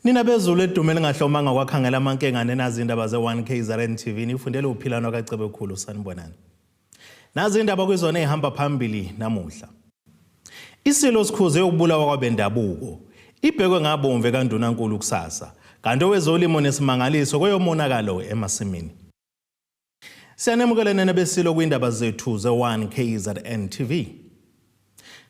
Nina bezulu edumele ngahlomanga kwakhangela amankengane nazi indaba ze1KZNTV nifundele uphilano kacebe khulu sanibonani. Nazi indaba kwizona ehamba phambili namuhla. Isilo sikhuze ukubulawa kwabendabuko. Ibhekwe ngabomve kaNdunankulu kusasa. Kanti owezolimo nesimangaliso kweyomonakalo emasimini. Siyanemukelene nebesilo kwindaba zethu ze1KZNTV.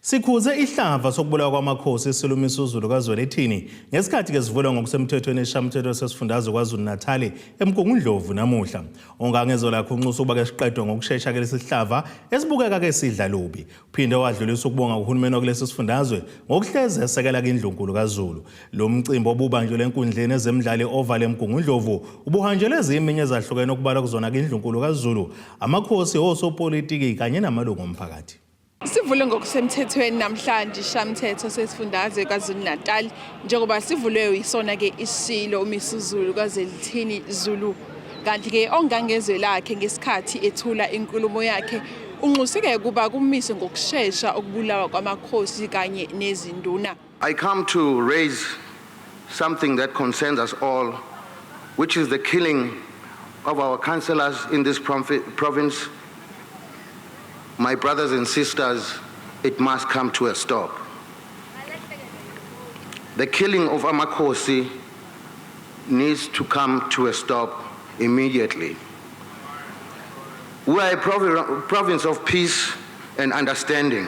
Sikhuze ihlava sokubulawa kwamakhosi isilumiso uZulu kaZwele ethini ngesikhathi ke sivulwa ngokusemthethweni Isishayamthetho sesifundazwe KwaZulu-Natal eMgungundlovu namuhla. Ongangezo lakho unxusa ukuba ke siqedwe ngokusheshsha ke lesihlava esibukeka ke sidla lubi. Uphinde wadlulisa ukubonga uhulumeni kulesi sifundazwe ngokuhleze esekela kindlunkulu kaZulu. Lo mcimbi obubanjwe enkundleni ezemidlalo oval eMgungundlovu ubuhanjelwe ezinye ezahlukene okubala kuzona kindlunkulu kaZulu, amakhosi osopolitiki kanye namalungu omphakathi. Sivule ngokusemthethweni namhlanje Isishayamthetho sesifundazwe KwaZulu-Natal njengoba sivulwe isona ke Isilo uMisuzulu kaZelithini Zulu. Kanti ke ongangezwe lakhe ngesikhathi ethula inkulumo yakhe unxusike kuba kumise ngokusheshsha okubulawa kwamakhosi kanye nezinduna. I come to raise something that concerns us all, which is the killing of our councillors in this province. My brothers and sisters, it must come to a stop. The killing of Amakosi needs to come to a stop immediately. We are a province of peace and understanding.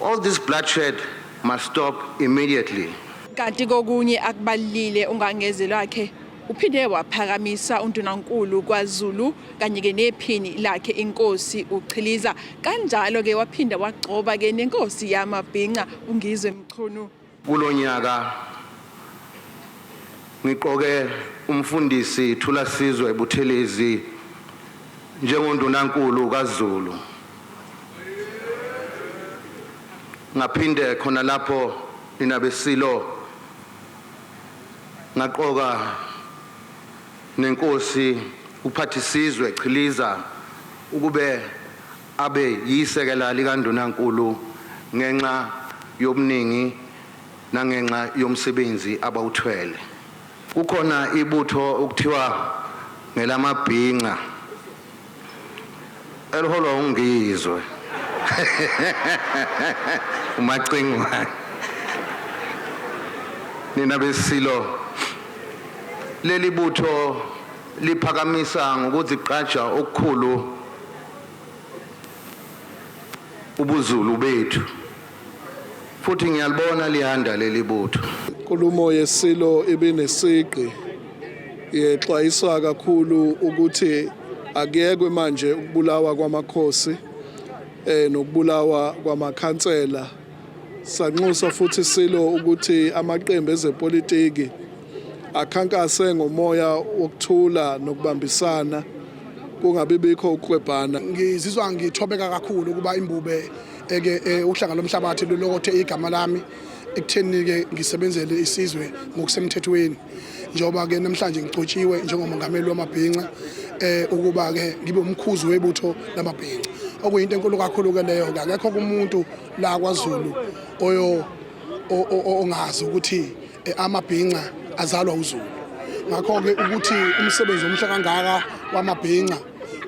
All this bloodshed must stop immediately. Kanti kokunye akubalile ungangeze lakhe uphinde waphakamisa uNdunankulu kwaZulu kanye ke nephini lakhe inkosi uChiliza. Kanjalo ke waphinda wagcoba ke nenkosi yamabhinqa uNgizwe Mchunu. Kulonyaka ngiqoke umfundisi Thulasizwe Buthelezi njengoNdunankulu kaZulu. Ngaphinde khona lapho ninabesilo ngaqoka nenkosi uPhathisizwe Chiliza ukube abe yisekela likaNdunankulu ngenxa yomningi nangenxa yomsebenzi abawuthwele. Kukhona ibutho ukuthiwa ngelamabhinqa eliholwa uNgizwe umacingwane. Nina besilo leli butho liphakamisa ngokuzigqaja okukhulu ubuzulu bethu, futhi ngiyalibona lihanda leli butho. Inkulumo yesilo ibinesigqi yexwayisa kakhulu ukuthi akuyekwe manje ukubulawa kwamakhosi nokubulawa kwamakhansela. Sanxusa futhi isilo ukuthi amaqembu ezepolitiki akhankase ngomoya wokuthula nokubambisana kungabi bikho ukwebhana. Ngizizwa ngithobeka kakhulu kuba imbube eke uhlanga lomhlabathi lolokothe igama lami ekutheni ke ngisebenzele isizwe ngokusemthethweni njengoba ke namhlanje ngigcotshiwe njengomongameli wamabhinqa ukuba ke ngibe umkhuzi webutho lamabhinqa. Okuyinto enkulu kakhulu ke leyo ke akekho kumuntu la kwaZulu ongazi ukuthi amabhinqa azalwa uZulu. Ngakho ke ukuthi umsebenzi omhle kangaka wamabhinqa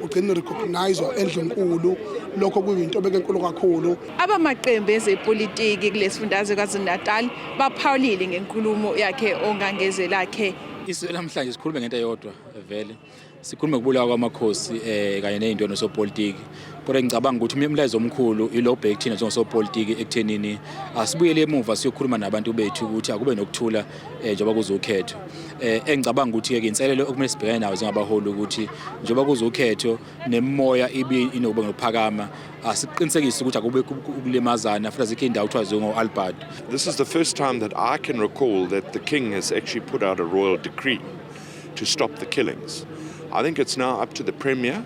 ugcina recognizwa endlunkulu lokho kuyinto enkulu kakhulu. Abamaqembu ezepolitiki kulesifundazwe KwaZulu-Natal baphawulile ngenkulumo yakhe ongangeze lakhe. Isizwe namhlanje sikhuluma ngento eyodwa vele. Sikhuluma ngokubulawa kwamakhosi kanye nezinto nosopolitiki. Kodwa ngicabanga ukuthi umlayezo omkhulu ilo bhek thina njengosopolitiki ekuthenini asibuyele emuva siyokhuluma nabantu bethu ukuthi akube nokuthula njengoba kuzokhetho. Engicabanga ukuthi ke inselelo okumele sibhekane nayo njengabaholi ukuthi njengoba kuzokhetho nemoya ibi inokuba ngokuphakama asiqinisekise ukuthi akube ukulimazana futhi azikho indawo kuthiwa ngo-Albert. This is the first time that I can recall that the king has actually put out a royal decree to stop the killings. I think it's now up to the Premier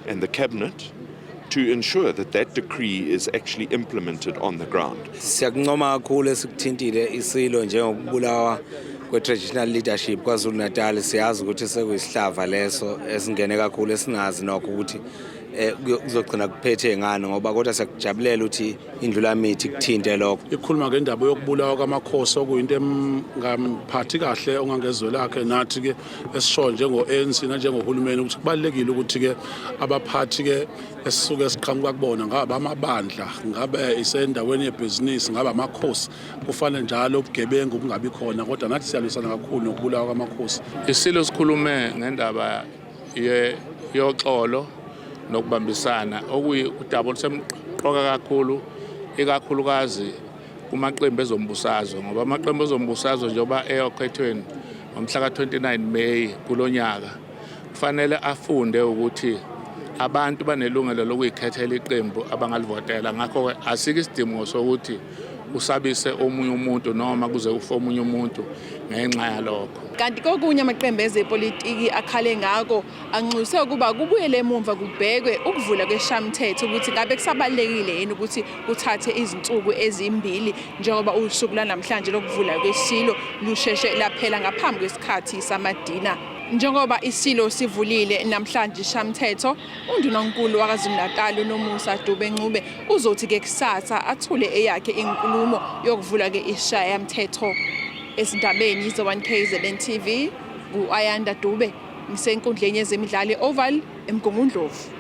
and the Cabinet to ensure that that decree is actually implemented on the ground. Siyakuncoma kakhulu esikuthintile isilo njengokubulawa kwe-traditional leadership KwaZulu-Natal. Siyazi ukuthi sekuyisihlava leso esingene kakhulu esingazi nokho ukuthi kuzogcina kuphethe ngani ngoba kodwa siyakujabulela ukuthi indlulamithi kuthinte lokho. Ikhuluma ngendaba yokubulawa kwamakhosi okuyinto engamphathi kahle ongangezwe lakhe nathi ke esisho njengo-ANC nanjengohulumeni ukuthi kubalulekile ukuthi ke abaphathi ke esisuke esiqhamuka kubona ngabe amabandla ngabe isendaweni yebhizinisi ngabe amakhosi kufanele njalo ubugebengu kungabi khona kodwa nathi siyalwisana kakhulu nokubulawa kwamakhosi. Isilo sikhulume ngendaba yoxolo nokubambisana okuyudaba olusemqoka kakhulu ikakhulukazi kumaqembu ezombusazwe ngoba amaqembu ezombusazwe njengoba eyokhethweni ngomhla ka-29 May kulonyaka kufanele afunde ukuthi abantu banelungelo lokuyikhethela iqembu abangalivotela ngakho asike isidingo sokuthi usabise omunye umuntu noma kuze ufe omunye umuntu ngenxa yalokho. Kanti kokunye amaqembu ezepolitiki akhale ngako anxuse ukuba kubuyele emumva kubhekwe ukuvula kweshamthetho ukuthi ngabe kusabalekile yini ukuthi kuthathe izinsuku ezimbili njengoba usuku lanamhlanje lokuvula kwesilo lusheshe laphela ngaphambi kwesikhathi samadina. Njengoba isilo sivulile namhlanje ishamthetho, undunankulu waKwaZulu-Natal uNomusa Dube-Ncube uzothi ke kusasa athule eyakhe inkulumo yokuvula ke Isishayamthetho. Esindabeni ze1KZNTV ku-Ayanda Dube ngisenkundleni yezemidlalo Oval eMgungundlovu.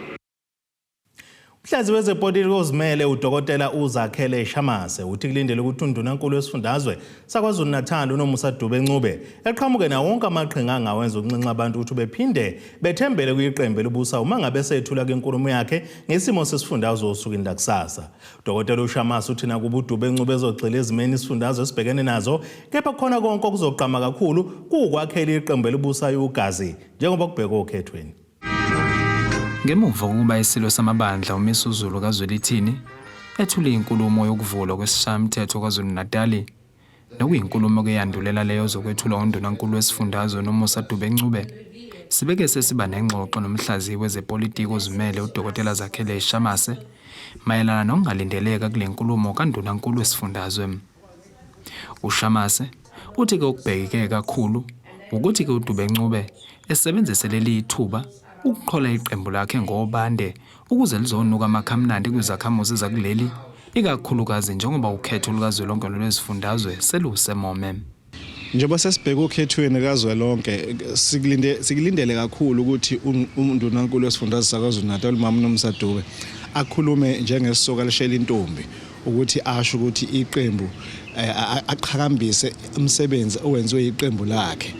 Umhlazi wezepolitiki ozimele uDokotela Uzakhele Shamase uthi kulindele ukuthi undunankulu wesifundazwe saKwaZulu-Natal uNomusa Dube-Ncube eqhamuke nawo wonke amaqhinga angawenza ukunxenxa abantu ukuthi bephinde bethembele kuyiqembu elibusa uma ngabe sethula kwenkulumo yakhe ngesimo sesifundazwe osukwini lakusasa. uDokotela uShamase uthi nakuba uDube-Ncube ezogxila ezimeni isifundazwe esibhekene nazo kepha khona konke okuzoqhama kakhulu kuwukwakhela iqembu elibusayo ugazi njengoba kubhekwa okhethweni. Ngemuva kokuba isilo samabandla uMisuzulu kaZwelithini ethule inkulumo yokuvulwa kwesishayamthetho kwaZulu-Natal nokuyinkulumo eyandulela leyo zokwethulwa undunankulu wesifundazwe uNomusa Dube-Ncube sibeke sesiba nengxoxo nomhlazi wezepolitiki ozimele uDokotela Uzakhele Shamase mayelana nokungalindeleka kule nkulumo kandunankulu wesifundazwe. uShamase uthi ke ukubhekeke kakhulu ukuthi ke uDube-Ncube esebenzise leli ithuba ukuqhola iqembu lakhe ngobande ukuze lizonuka amakhamnandi kwizakhamuzi zakuleli ikakhulukazi njengoba ukhetho lukazwelonke lwezifundazwe selusemome. Njengoba sesibheka okhethweni kazwelonke sikulindele kakhulu ukuthi undunankulu wesifundazwe saKwaZulu-Natal uMama Nomusa Dube akhulume njengesisoka lishela intombi ukuthi asho ukuthi iqembu aqhakambise umsebenzi owenziwe iqembu lakhe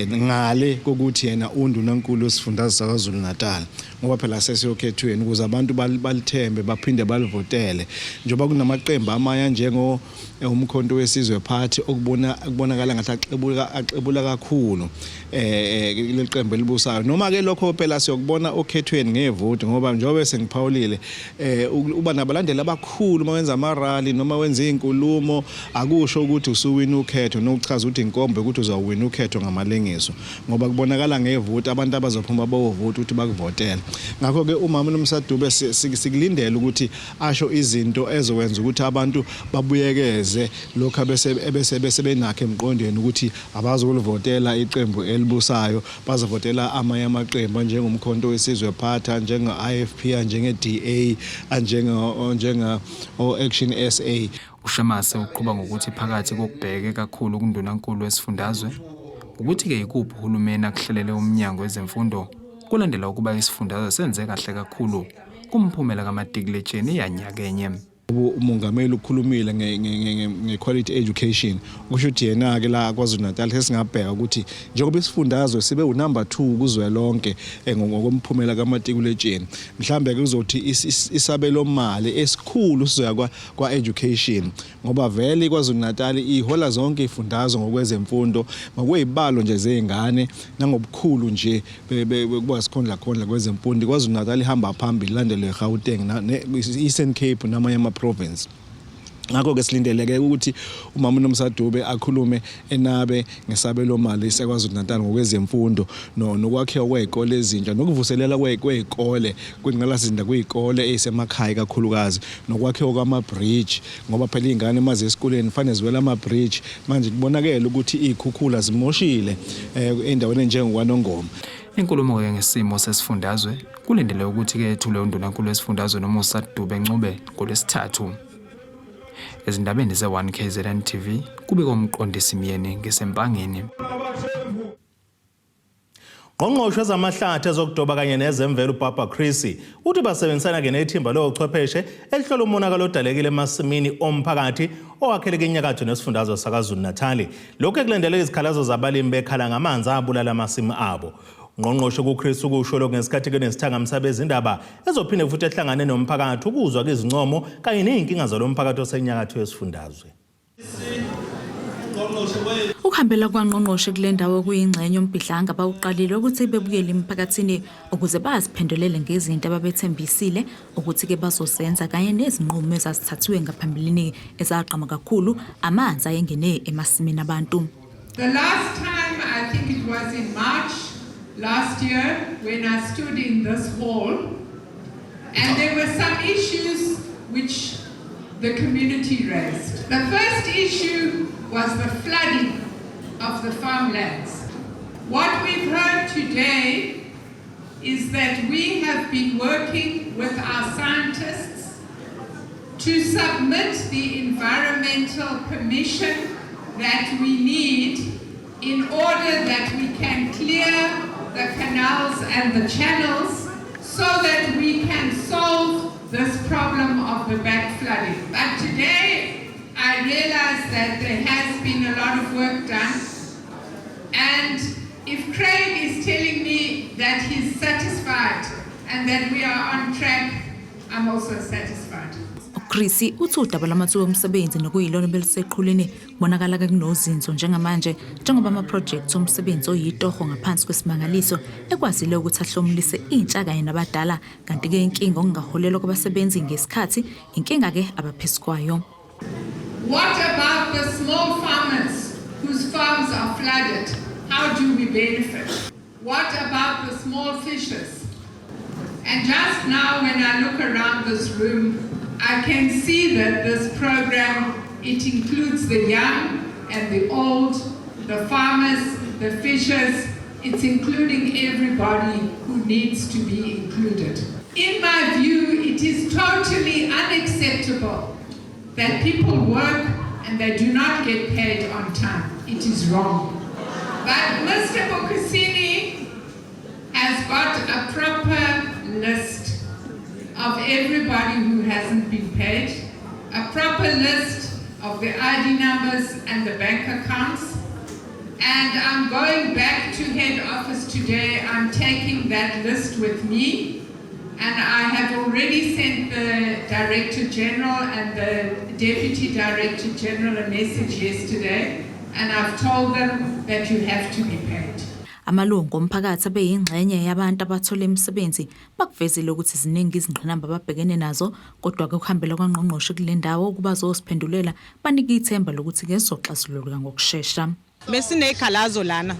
ngale kokuthi yena undunankulu wesifundazwe saKwaZulu-Natal ngoba phela sesiyokhethweni ukuze abantu balithembe baphinde balivotele njengoba kunamaqembu amanye njengo umkhonto wesizwe party okubonakala ngathi axebula kakhulu leqembu elibusayo noma ke lokho phela siyokubona okhethweni ngevoti ngoba njengoba sengiphawulile uba nabalandeli abakhulu mawenza amarali noma wenza izinkulumo akusho ukuthi usuwina ukhetho nokuchaza ukuthi inkombe ukuthi uzawuwina ukhetho ngamalengiso ngoba kubonakala ngevoti abantu abazophuma bawovota ukuthi bakuvotela. Ngakho ke uMama Nomusa Dube sikulindele ukuthi asho izinto ezokwenza ukuthi abantu babuyekeze lokho bese benakhe emqondweni ukuthi abazokulivotela iqembu elibusayo bazovotela amanye amaqembu njengomkhonto wesizwe party njenge-IFP njenge-DA njenge Action SA. uShamase uqhuba ngokuthi phakathi kokubheke kakhulu kundunankulu wesifundazwe ukuthi ke ikuphi uhulumeni akuhlelele umnyango wezemfundo kulandela ukuba isifundazwe senze kahle kakhulu kumphumela kaMatriculation yanyakenye. Umongameli ukhulumile nge-quality education kusho ukuthi yena ke la KwaZulu-Natal sesingabheka ukuthi njengoba isifundazwe sibe unumber 2 kuzwelonke ngokomphumela kaMatriculation mhlambe ke kuzothi isabelo mali esikhulu sizoya kwa-education ngoba vele KwaZulu-Natal ihola zonke ifundazwe ngokwezemfundo ngokwezibalo nje zezingane nangobukhulu nje kuba sikhondla kwezemfundo KwaZulu-Natal ihamba phambili landelwe eGauteng Eastern Cape namanye province. Ngakho ke silindeleke ukuthi uMama Nomusa Dube akhulume enabe ngesabelo mali seKwaZulu-Natal ngokwezemfundo nokwakhiwa kwezikole ezintsha nokuvuselela kwezikole kwingqalasizinda kwezikole ezisemakhaya kakhulukazi nokwakhiwa kwama-bridge ngoba phela izingane maze esikoleni fanele ziwela ama-bridge manje kubonakala ukuthi izikhukhula zimoshile endaweni njengokwaNongoma. Inkulumo-ke ngesimo sesifundazwe kulindele ukuthi-ke yethulwe undunankulu wesifundazwe noMusa Dube Ncube ngoLwesithathu. Ezindabeni ze-1KZNTV kubika umqondisi Miyeni ngesempangeni. Ngqongqoshe zamahlathi ezokudoba kanye nezemvelo uBaba Chris uthi basebenzisana nethimba lochwepheshe elihlola umonakalo odalekile emasimini omphakathi owakheleke enyakatho nesifundazwe saKwaZulu Natal. Lokho ekulandela izikhalazo zabalimi bekhala ngamanzi abulala amasimi abo. Ngqongqoshe kuChris ukusho lokho ngesikhathi kunesithangamisa bezindaba ezophinde futhi ehlangane nomphakathi ukuzwa izincomo kanye nezinkinga zalomphakathi osenyakatho yesifundazwe. Ukuhambela kwaNgqongqoshe kule ndawo kuyingxenye yombhidlanga bawuqalile ukuthi bebuyele emphakathini ukuze baziphendulele ngezinto ababethembisile ukuthi ke bazozenza kanye nezinqumo ezazithathiwe ngaphambilini ezaqhama kakhulu amanzi ayengene emasimini abantu. The last time, I think it was in March last year, when I stood in this hall, and there were some issues which the community raised. The first issue was the flooding of the farmlands. What we've heard today is that we have been working with our scientists to submit the environmental permission that we need in order that we can clear the canals and the channels so that we can solve this problem of the back flooding. But today, I realize that there has been a lot of work done, and if Craig is telling me that he's satisfied and that we are on track, I'm also satisfied. Chris uthi udaba lamathuba omsebenzi nokuyilona beliseqhuleni bonakala kunozinzo njengamanje njengoba ama-project omsebenzi oyitoho ngaphansi kwesimangaliso ekwazile ukuthi ahlomulise intsha kanye nabadala kanti-ke inkinga okungaholela kwabasebenzi ngesikhathi inkinga-ke abaphisi kwayo. What about the small farmers whose farms are flooded? How do we benefit? What about the small fishers? And just now when I look around this room, I can see that this program, it includes the young and the old, the farmers, the fishers, it's including everybody who needs to be included. In my view, it is totally unacceptable that people work and they do not get paid on time. It is wrong. But Mr. Bokosini has got a proper list of everybody who hasn't been paid, a proper list of the ID numbers and the bank accounts. And I'm going back to head office today. I'm taking that list with me. And I have already sent the Director General and the Deputy Director General a message yesterday. And I've told them that you have to be paid. Amalungu omphakathi abeyingxenye yabantu abathola imisebenzi bakuvezile ukuthi ziningi izingqinamba ababhekene nazo kodwa ke ukuhambela kwaNgqongqoshe kule ndawo ukuba bazosiphendulela banika ithemba lokuthi ke sizoxazululwa ngokusheshsha. Besinekhalazo lana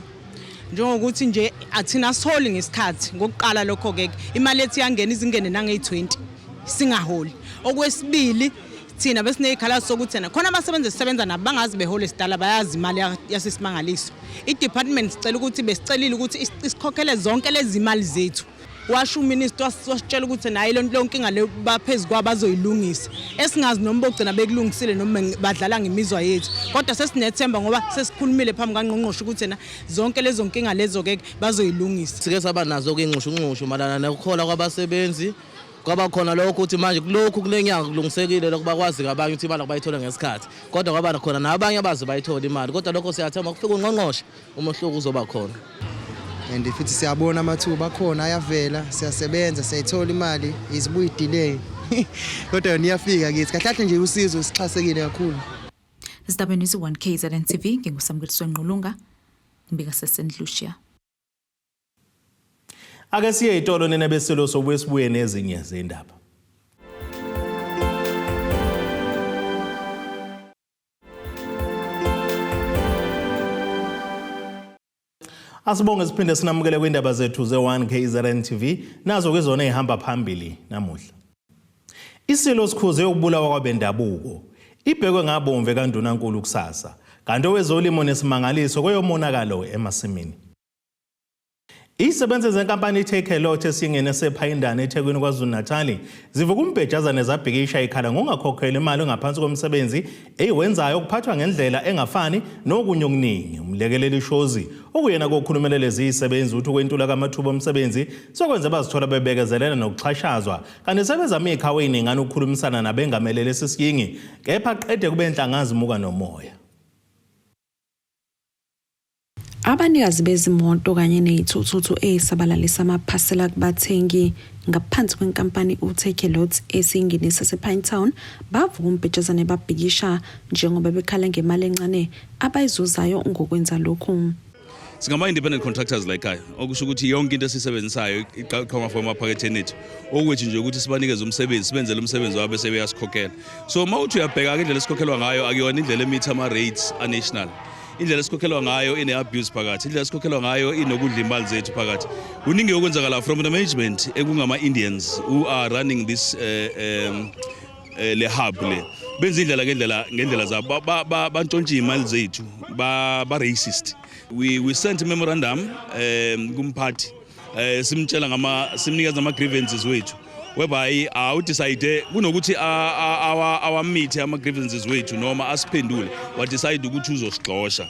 njengokuthi nje athina siholi ngesikhathi ngokuqala lokho ke imali ethi yangena izingene nange-20 singaholi. Okwesibili thina besinekhalazo sokuthi khona abasebenzi sisebenza nabo bangazi behole isidala bayazi imali yasesimangaliso. I-department sicela ukuthi besicelile ukuthi isikhokhele zonke lezi imali zethu. Washo uminister wasitshela ukuthi nayi lonke inkinga le baphezulu kwabazoyilungisa. Esingazi noma bogcina bekulungisile noma badlala ngemizwa yethu. Kodwa sesinethemba ngoba sesikhulumile phambi kaNgqongqoshe ukuthi zonke lezo nkinga lezo ke bazoyilungisa. Sike saba nazo ke ingqushu malana nokukhola kwabasebenzi. Kwaba khona lokho ukuthi manje lokhu kulenyanga kulungisekile lokuba kwazi abanye ukuthi imali bayithola ngesikhathi kodwa kwaba khona nabanye abazi bayithola imali kodwa lokho siyathemba kufika uNgqongqoshe umehluko uzoba khona. And futhi siyabona amathuba akhona ayavela siyasebenza siyayithola imali izibuyi delay kodwa yona iyafika kithi kahle nje usizo sixhasekile kakhulu. Izindabeni ze-1KZNTV ngingusamukeliso Nqulunga ngibika sesendlushya. Ake siye itolo nenebeselo sobuye sibuye nezinye zendaba. Asibonge siphinde sinamukele kwindaba zethu ze-1KZNTV nazo kwizona ehamba phambili namuhla. Isilo sikhuze ukubulawa kwabendabuko ibhekwe ngabomve kaNdunankulu kusasa kanti owezolimo nesimangaliso koyomonakalo emasimini. Isebenze zenkampani Take Lot esingene sephayindana eThekwini KwaZulu-Natal zivuka umbhejazane zabhikisha ikhala ngongakhokhela imali engaphansi komsebenzi eyiwenzayo ukuphathwa ngendlela engafani nokunye okuningi. Umlekeleli Shozi okuyena kokhulumela lezi isebenzi uthi kwentula kamathuba omsebenzi sokwenza bazithola bebekezelela nokuxhashazwa kanti sebezama ikhawe iningana ukukhulumisana nabengamelele sisiyingi kepha qede kube enhlangazi muka nomoya. Abanikazi bezimoto kanye nezithuthuthu ezisabalalisa amaphasela kubathengi ngaphansi kwenkampani uTake Lot esingenisa sePinetown bavuka umbhejazane babhikisha njengoba bekhala ngemali encane abayizuzayo ngokwenza lokhu. Singama independent contractors like I okusho ukuthi yonke into esisebenzisayo iqhamuka from amaphaketheni ethu okuthi nje ukuthi sibanikeze umsebenzi sibenzele umsebenzi wabo bese beyasikhokhela. So mawuthi uyabheka indlela esikhokhelwa ngayo akuyona indlela emitha ama rates a national. Indlela esikhokhelwa ngayo ine abuse phakathi, indlela esikhokhelwa ngayo inokudla imali zethu phakathi. Kuningi okwenzakala from the management ekungama Indians who are running this le hub le. Benza indlela ngendlela zabo bantshontshe imali zethu ba racist. We sent a memorandum kumphathi simtshela simnikeza ama grievances wethu whereby decide kunokuthi our meet ama grievances wethu noma asiphendule wa decide ukuthi uzosixosha.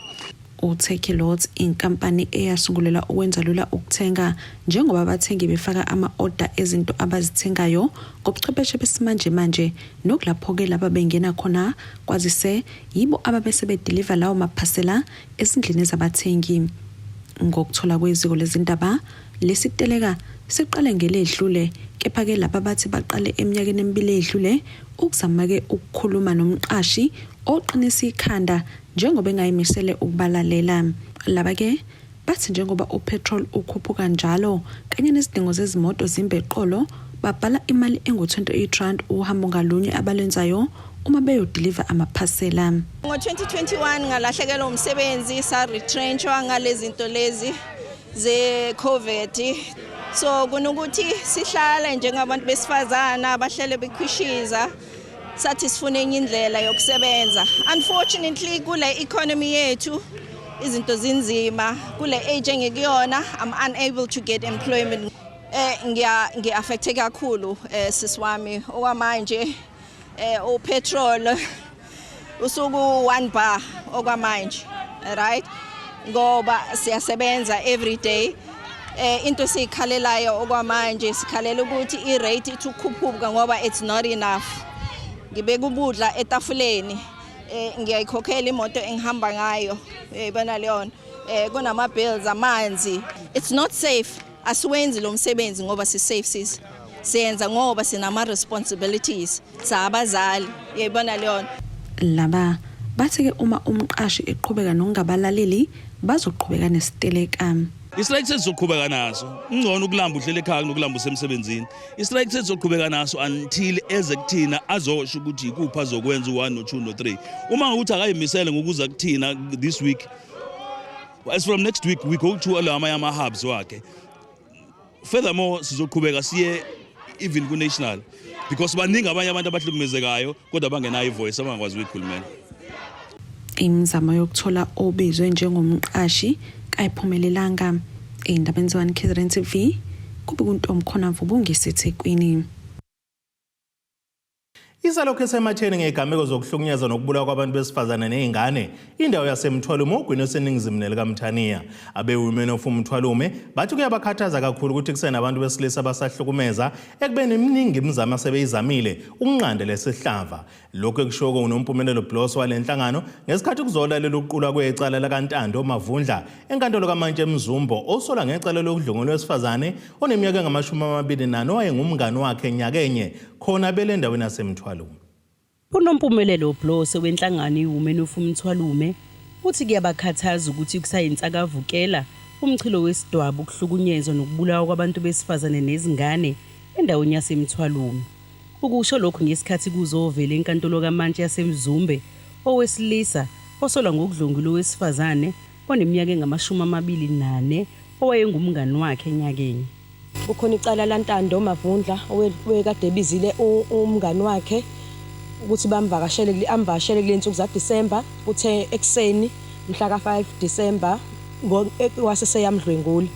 uTake Lot inkampani eyasungulelwa ukwenza lula ukuthenga njengoba abathengi befaka ama-order ezinto abazithengayo ngobuchwepheshe besimanje manje nokulapho ke laba bengena khona kwazise yibo ababese bedeliver lawo maphasela esindlini zabathengi. Ngokuthola kweziko lezindaba lesiteleka siqale ngeledlule kepha ke laba bathi baqale eminyakeni emibili edlule ukuzama ke ukukhuluma nomqashi oqinisa ikhanda njengoba engayimisele ukubalalela. Laba ke bathi njengoba upetrol ukhuphuka njalo kanye nezidingo zezimoto zimbeqolo babhala imali engu-28 rand uhambo ngalunye abalenzayo uma beyodeliver amaphasela. Ngo-2021 ngalahlekelwa umsebenzi sa retrenchwa ngalezi zinto lezi ze COVID. So kunokuthi sihlale njengabantu besifazana abahlele bekhwishiza sathi sifune enye indlela yokusebenza. Unfortunately kule economy yethu izinto zinzima kule age engekuyona I'm unable to get employment. Ngiaffecte kakhulu siswami okwamanje upetrol usuku 1 bar okwamanje, right? Ngoba siyasebenza every day. Into sikhalelayo okwamanje sikhalela ukuthi irate ithukhuphuka ngoba it's not enough. Ngibeka ubudla etafuleni ngiyayikhokhela imoto engihamba ngayo yibona leyo kunama bills amanzi. It's not safe. Asiwenzi lo msebenzi ngoba si safe sis. Siyenza ngoba sinama responsibilities sabazali yibona leyo. Laba bathi ke uma umqashi eqhubeka nokungabalaleli bazoqhubeka nesiteleka. Istrike sizoqhubeka naso. Ungcono ukulamba uhlele ekhaya kunokulamba usemsebenzini. Istrike sizoqhubeka naso until ezekuthina azosho ukuthi ikuphi azokwenza u1 no2 no3. Uma ukuthi akayimisele ngokuza kuthina this week. As from next week we go to ama hubs wakhe. Furthermore sizoqhubeka siye even ku national because baningi abanye abantu abahlukumezekayo kodwa bangenayo ivoice abangakwazi ukukhulumela. Imizamo yokuthola obizwe njengomqashi ayiphumelelanga. Indabeni ze-1KZNTV kube kuntomkhona Mvubungisi eThekwini. Isalokho esematheni ngegameko zokuhlukunyezwa nokubulawa kwabantu besifazane nezingane indawo yasemthwalume ogwini oseningizimu nelikaMthaniya. Abe-women of umthwalume bathi kuyabakhathaza kakhulu ukuthi kusena abantu besilisa abasahlukumeza ekubeni eminingi imizamo asebeyizamile ukunqanda lesihlava. Lokho ekushiwo unompumelelo Bloss walenhlangano ngesikhathi kuzolalela ukuqulwa kwecala lakaNtando Mavundla enkantolo kaMantshi eMzumbo osola ngecala lokudlwengula wesifazane oneminyaka engama-24 owayengumngane wakhe nyakenye khona belendaweni yasemthwalume. Unompumelelo Bloss wenhlangano iWomen of umthwalume uthi kuyabakhathaza ukuthi kusayinsakavukela umchilo wesidwaba ukuhlukunyezwa nokubulawa kwabantu besifazane nezingane endaweni yasemthwalume. Ukusho lokho ngesikhathi kuzovela enkantolo kaMantshi yasemzumbe owesilisa osola ngokudlwengula wesifazane oneminyaka engama-24 owayengumngane wakhe nyakenye. Ukhona icala laNtando Mavundla owekade bizile umngane wakhe ukuthi amvakashele kule nsuku za December uthe ekseni mhla ka 5 December waseseyamdlwengula.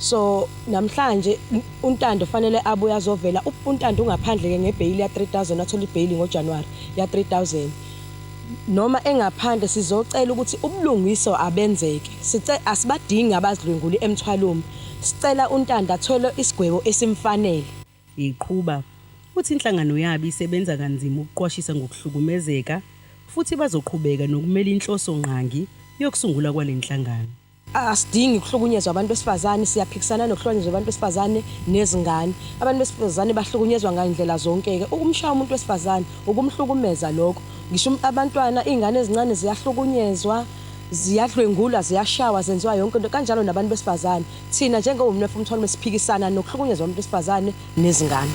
So namhlanje uNtando fanele abuye azovela uNtando ungaphandle ke ngebhail ya 3000 athola ibhail ngoJanuary ya 3000 noma engaphandle sizocela ukuthi ubulungiso abenzeke asibadingi abazidlwenguli emthwalombe sicela uNtando athole isigwebo esimfanele iqhubha uthi inhlangano yabo isebenza kanzima ukuqwashisa ngokuhlukumezeka futhi bazoqhubeka nokumela inhloso nqangi yokusungula kwalenhlangano asidingi ukuhlukunyezwa abantu besifazane siyaphikisana nokuhlukunyezwa abantu besifazane nezingane abantu besifazane bahlukunyezwa ngandlela zonke ke ukumshaya umuntu wesifazane ukumhlukumeza lokho ngisho abantwana izingane ezincane ziyahlukunyezwa ziyadlwengulwa ziyashawa zenziwa yonke into kanjalo nabantu besifazane thina njengomnwefu umthwalo mesiphikisana nokuhlukunyezwa abantu besifazane nezingane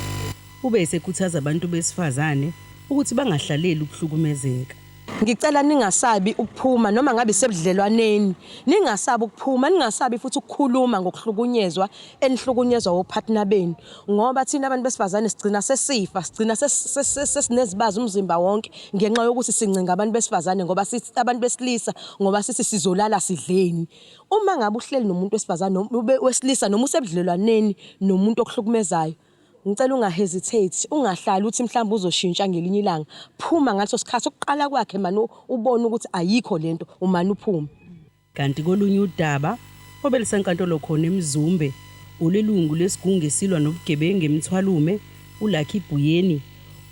ube esekhuthaza abantu besifazane ukuthi bangahlaleli ukuhlukumezeka ngicela ningasabi ukuphuma noma ngabe sebudlelwaneni ningasabi ukuphuma ningasabi futhi ukukhuluma ngokuhlukunyezwa enihlukunyezwa opartner benu ngoba thina abantu besifazane sigcina sesifa sigcina sesinezibaza umzimba wonke ngenxa yokuthi sincinga abantu besifazane ngoba sithi abantu besilisa ngoba sithi sizolala sidleni uma ngabe uhleli nomuntu wesifazane wesilisa noma usebudlelwaneni nomuntu okuhlukumezayo ngicela ungahesitate ungahlali uthi mhlawumbe uzoshintsha ngelinye ilanga phuma ngaleso sikhathi oqala kwakhe manje ubone ukuthi ayikho lento umani uphuma kanti kolunye udaba obelisenkantolo khona eMzumbe ulelungu lesigungu esilwa nobugebengu emthwalume uLucky Buyeni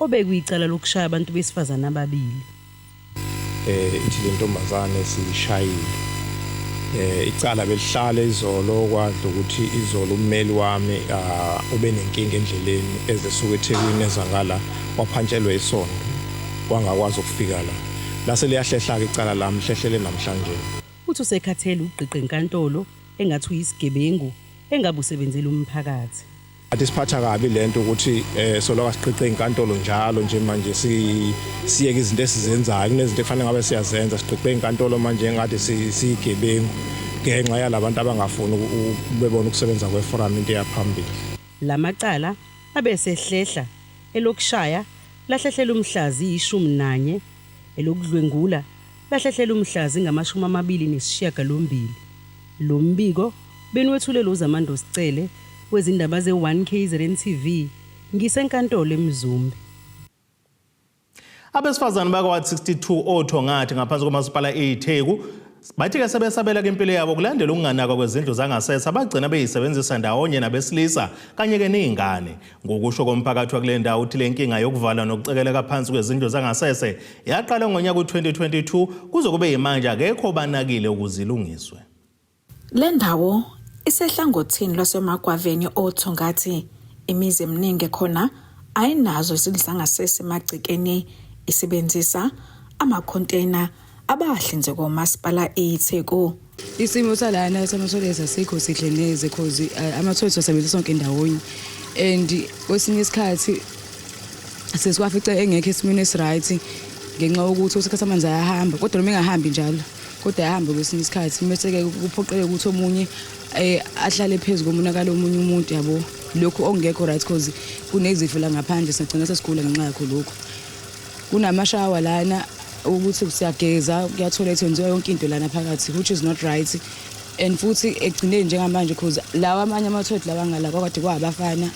obekuyicala lokushaya abantu besifazana ababili ithi lentombazane sishayile icala belihlala izolo kwadla ukuthi izolo ummeli wami ube nenkinga endleleni ezesuka eThekwini ezangala waphantshelwa isondo wangakwazi ukufika la seliyahlela ke icala lami hlehlele namhlanje uthi usekhathele uqiqe enkantolo engathi uyisigebengu engabe usebenzela umphakathi athi siphatha kabi lento ukuthi soloka siqiqe inkantolo njalo nje manje siyeke izinto esizenzayo kunezinto efanele ngabe siyazenza siqiqe inkantolo manje engathi siyigebengu ngenxa yalabantu abangafuni ubebona ukusebenza kweforum into yaphambili lamacala abesehlehla elokushaya lahlehlela umhlazi 11 elokudlwengula lahlehlela umhlazi ngama-29 lo mbiko benwethulelwe uZamando Sicele wezindaba ze-1KZNTV ngisenkantolo eMzumbe abesifazane bakwa-62 othongathi ngaphansi komasipala eTheku bathi ke sebesabela impilo yabo kulandela ukunganakwa kwezindlu zangasese abagcina beyisebenzisa ndawonye nabesilisa kanye ke nezingane ngokusho komphakathi wakule ndawo uthi le nkinga yokuvala nokucekeleka phansi kwezindlu zangasese yaqala ngonyaka u-2022 kuze kube yimanje akekho banakile ukuzilungiswe le ndawo isehlangothini lwasemagwaveni othongathi imizi eminingi khona ayinazo izindlu zangasese emagcekeni isebenzisa ama-container abahlinzeka komasipala eTheku isimo salana samathoyilethi asikho sihle neze because amathoyilethi asebenza sonke ndawonye and kwesinye isikhathi sesiwafica engekho esimweni esiright ngenxa yokuthi usikhathi amanzi ayahamba kodwa noma engahambi njalo kodwa ayahamba kwesinye isikhathi mase ke kuphoqeleka ukuthi omunye ahlale phezulu komonakala omunye umuntu yabo lokho ongekho right because kunezifo la ngaphandle sigcina sesigula ngenxa yakho lokho kunamashawa lana ukuthi siyageza kuyatholethe enziwa yonke into lana phakathi which is not right and futhi egcineni njengamanje because lawa amanye amathoyilethi labangala kwakade kwabafana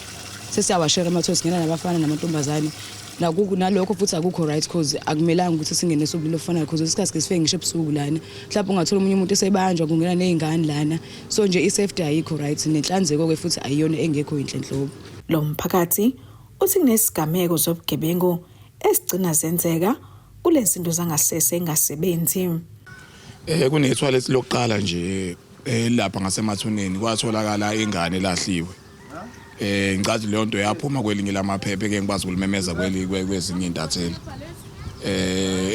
sesiyawashera amathoyilethi ngena nabafana namantombazane nalokho futhi akukho right because akumelanga ukuthi singene sobulilo ofanayo because isikhathi sifike ngisho ebusuku lana mhlawumbe ungathola umunye umuntu esebanjwa kungena nezingane lana so nje isafety ayikho right nenhlanzeko ke futhi ayiyona engekho inhle nhlobo lo mphakathi uthi kunesigameko zobugebengu esigcina zenzeka kulezinto zangasese engasebenzi kunethoilet lokuqala nje lapha ngasemathuneni kwatholakala ingane lahliwe ngicathi leyo nto yaphuma kwelinye lamaphephe ke ngikwazi ukulimemeza kwezinye intatheli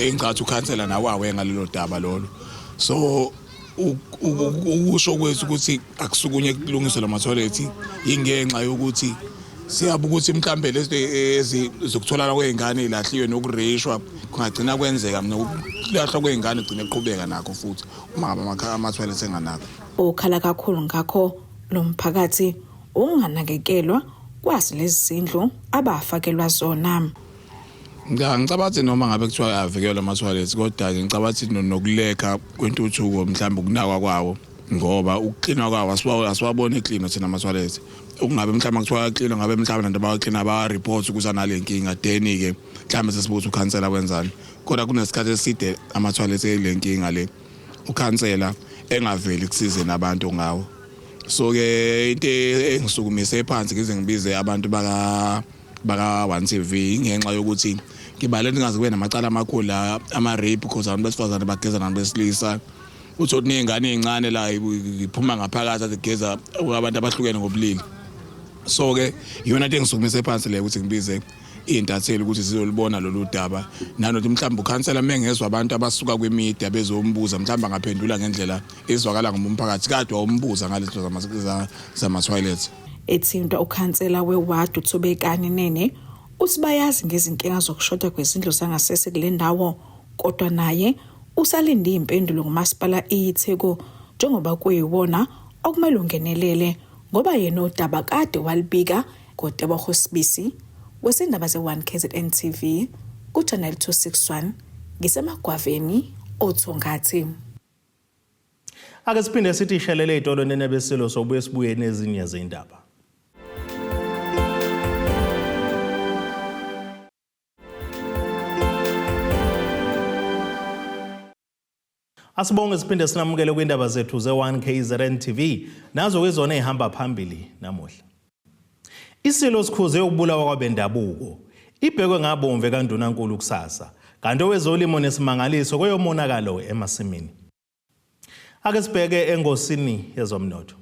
engicathi ukhansela nawe awenga lelo daba lolo so ukusho kwethu ukuthi akusukunye kulungiswa lamathoilet ingenxa yokuthi siyabuka ukuthi mhlambe lezi zokutholana kweingane ilahliwe nokureshwa kungagcina kwenzeka nokulahlwa kweingane ugcina eqhubeka nakho futhi uma ama-toilet enganakho okhala kakhulu ngakho lo mphakathi unganakekelwa kwasi lezi zindlu abafakelwa zona ngicabathi noma ngabe kuthiwa avikelwa ama-toilet kodwa ngicabathi nokuleka kwentuthuko mhlawumbe ukunakwa kwawo ngoba ukuklina kwawo asiwabona eclean thina ama-toilet ukungabe mhlawumbe kuthiwa clean ngabe mhlawumbe nanto abaclean ba-report ukuza nale nkinga then-ke mhlawumbe sesibuza ukhansela wenzani kodwa kunesikhathi eside ama-toilet le nkinga le ukhansela engaveli kusize nabantu ngawo so-ke into engisukumise phansi ngize ngibize abantu baka-1 TV ngenxa yokuthi ngibalele ngaze kube namacala amakhulu ama-rape because abantu besifazane bageza nabantu besilisa uthi ney'ngane ey'ncane la iphuma ngaphakathi azigeza abantu abahlukene ngobulili so-ke iyona into engisukumise phansi leyo ukuthi ngibize iy'ntatheli ukuthi zizolibona lolu daba nanokuthi mhlawumbe ukhansela mengezwa abantu abasuka kwimidia bezombuza mhlawumbe angaphendula ngendlela ezwakala ngumphakathi kade wawumbuza ngalezo zama-toilet. Ethintwa ukhansela wewadi uThobekani Nene uthi bayazi ngezinkinga zokushoda kwezindlu zangasese kule ndawo kodwa naye usalinde impendulo ngumasipala iTheku njengoba kuyiwona okumele ungenelele ngoba yena udaba kade walibika kodwa Hosibisi wesindaba ze1KZNTV kuchannel 261 ngisemagwaveni othongathi. Ake siphinde sithi ishelele itolo nenebesilo sobuye sibuye nezinye zindaba. Asibonge siphinde sinamukele kwindaba zethu ze1KZNTV nazo kwezona ehamba phambili namuhla. Isilo sikhuze ukubulawa kwabendabuko ibhekwe ngabomve kaNdunankulu kusasa kanti owezolimo nesimangaliso koyomonakalo emasimini. Ake sibheke engosini yezomnotho.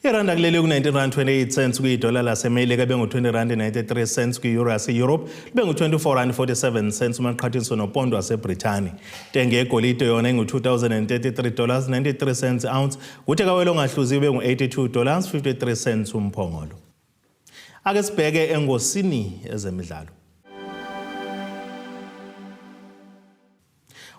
Iranda kulele ku-19.28 kuyidola lasemelika bengu-20.93 kwi-euro yase-Europe bengu-24.47 umaqhathiso nopondo waseBrithani. Tenge egolide yona ingu-$2,033.93 ounce kuthi kawelo ngahluziwe bengu-$82.53 umphongolo. Ake sibheke engosini ezemidlalo.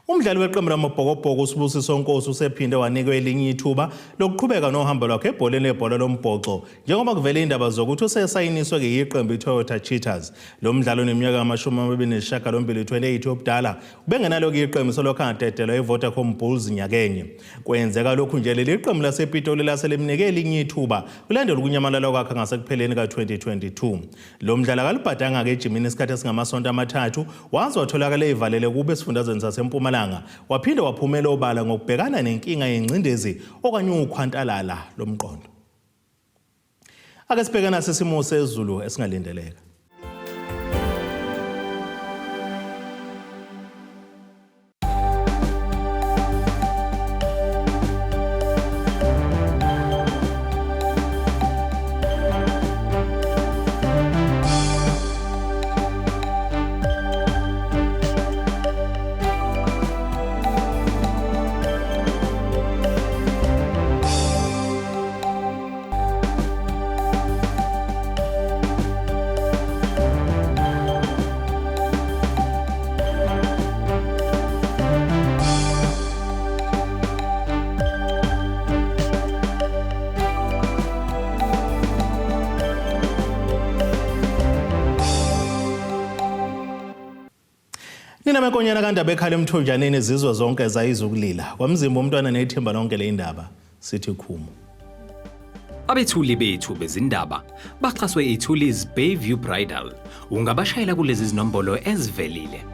Umdlali weqembu lamabhokobhoko uSibusiso Nkosi usephinde wanikwe elinye ithuba lokuqhubeka nohambo lwakhe ebholeni lebhola lombhoxo njengoba kuvele indaba zokuthi usesayiniswe yiqembu iToyota Cheetahs. Lo mdlalo oneminyaka ama-28 obudala ubengenalo iqembu selokhu angadedelwa eVodacom Bulls nyakenye. Kwenzeka lokhu nje leli qembu lasePitoli laselimnike elinye ithuba kulandela ukunyamalala kwakhe ngasekupheleni ka-2022. Lo mdlali akalibhadanga ejimini isikhathi esingamasonto amathathu waze watholakala evalele kube esifundazweni saseMpumalanga waphinde waphumela obala ngokubhekana nenkinga yengcindezi okanye ukhwantalala lomqondo. Ake sibheke nasesimo sezulu esingalindeleka. Nina mekonyana kandaba ekhala emthonjaneni izizwe zonke zayizukulila kwamzimba umntwana nethemba lonke le indaba sithi khumo. Abethuli bethu bezindaba baxhaswe iThulis Bayview Bridal. Ungabashayela kulezi zinombolo ezivelile